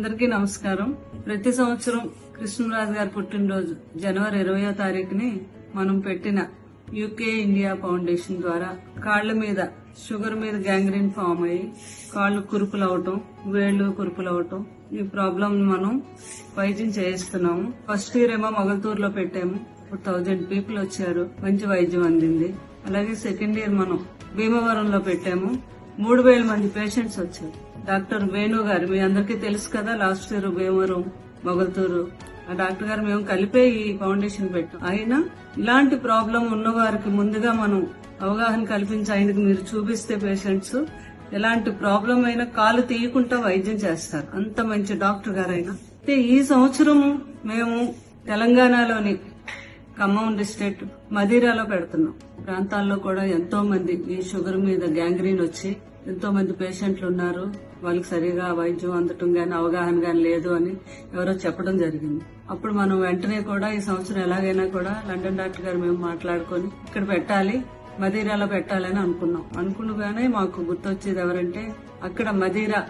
అందరికీ నమస్కారం. ప్రతి సంవత్సరం కృష్ణరాజు గారి పుట్టినరోజు జనవరి 20వ తారీఖుని మనం పెట్టిన యూకే ఇండియా ఫౌండేషన్ ద్వారా కాళ్ల మీద షుగర్ మీద గ్యాంగ్రీన్ ఫామ్ అయ్యి కాళ్లు కురుపులవటం, వేళ్లు కురుపులవటం, ఈ ప్రాబ్లం మనం వైద్యం చేయిస్తున్నాము. ఫస్ట్ ఇయర్ ఏమో మొగల్తూరులో పెట్టాము. 1000 పీపుల్ వచ్చారు, మంచి వైద్యం అందింది. అలాగే సెకండ్ ఇయర్ మనం భీమవరంలో పెట్టాము. 3000 మంది పేషెంట్స్ వచ్చారు. డాక్టర్ వేణు గారు మీ అందరికీ తెలుసు కదా, లాస్ట్ ఇయర్ భీమవరం మొగల్తూరు ఆ డాక్టర్ గారు మేము కలిపే ఈ ఫౌండేషన్ పెట్టాం. అయినా ఇలాంటి ప్రాబ్లం ఉన్న వారికి ముందుగా మనం అవగాహన కల్పించి ఆయనకు మీరు చూపిస్తే పేషెంట్స్ ఎలాంటి ప్రాబ్లం అయినా కాలు తీయకుండా వైద్యం చేస్తారు. అంత మంచి డాక్టర్ గారు ఆయన. అయితే ఈ సంవత్సరం మేము తెలంగాణలోని ఖమ్మం డిస్ట్రిక్ట్ మదిరాలో పెడుతున్నాం. ప్రాంతాల్లో కూడా ఎంతో మంది ఈ షుగర్ మీద గ్యాంగ్రీన్ వచ్చి ఎంతో మంది పేషెంట్లు ఉన్నారు. వాళ్ళకి సరిగా వైద్యం అందటం గాని అవగాహన గాని లేదు అని ఎవరో చెప్పడం జరిగింది. అప్పుడు మనం వెంటనే కూడా ఈ సంవత్సరం ఎలాగైనా కూడా లండన్ డాక్టర్ గారు మేము మాట్లాడుకొని ఇక్కడ పెట్టాలి, మదీరాలో పెట్టాలని అనుకున్నగానే మాకు గుర్తొచ్చేది ఎవరంటే అక్కడ మదీరా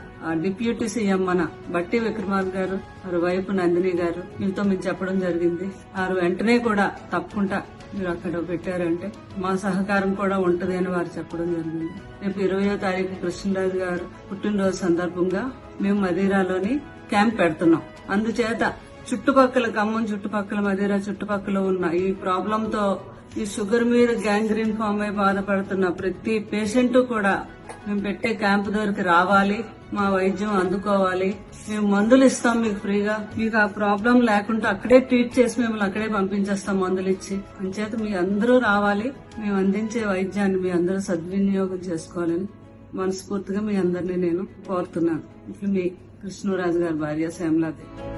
డిప్యూటీ సీఎం మన బట్టి విక్రమార్క గారు, వారి వైపు నందిని గారు, వీళ్ళతో మేము చెప్పడం జరిగింది. వారు వెంటనే కూడా తప్పకుండా మీరు అక్కడ పెట్టారంటే మా సహకారం కూడా ఉంటది అని వారు చెప్పడం జరిగింది. రేపు 20వ తారీఖు కృష్ణరాజు గారు పుట్టినరోజు సందర్భంగా మేము మదీరాలోని క్యాంప్ పెడుతున్నాం. అందుచేత చుట్టుపక్కల ఖమ్మం చుట్టుపక్కల మదీరా చుట్టుపక్కల ఉన్న ఈ ప్రాబ్లం తో ఈ షుగర్ మీద గ్యాంగ్రీన్ ఫామ్ అయి బాధపడుతున్న ప్రతి పేషెంట్ కూడా మేము పెట్టే క్యాంప్ దగ్గరికి రావాలి, మా వైద్యం అందుకోవాలి, మేము మందులు ఇస్తాం మీకు ఫ్రీగా, మీకు ఆ ప్రాబ్లం లేకుండా అక్కడే ట్రీట్ చేసి మిమ్మల్ని అక్కడే పంపించేస్తాం మందులు ఇచ్చి. అంచేత మీ అందరూ రావాలి, మేము అందించే వైద్యాన్ని మీ అందరూ సద్వినియోగం చేసుకోవాలని మనస్ఫూర్తిగా మీ అందరినీ నేను కోరుతున్నాను. ఇప్పుడు మీ కృష్ణరాజు గారి భార్య శ్యామలాదేవి.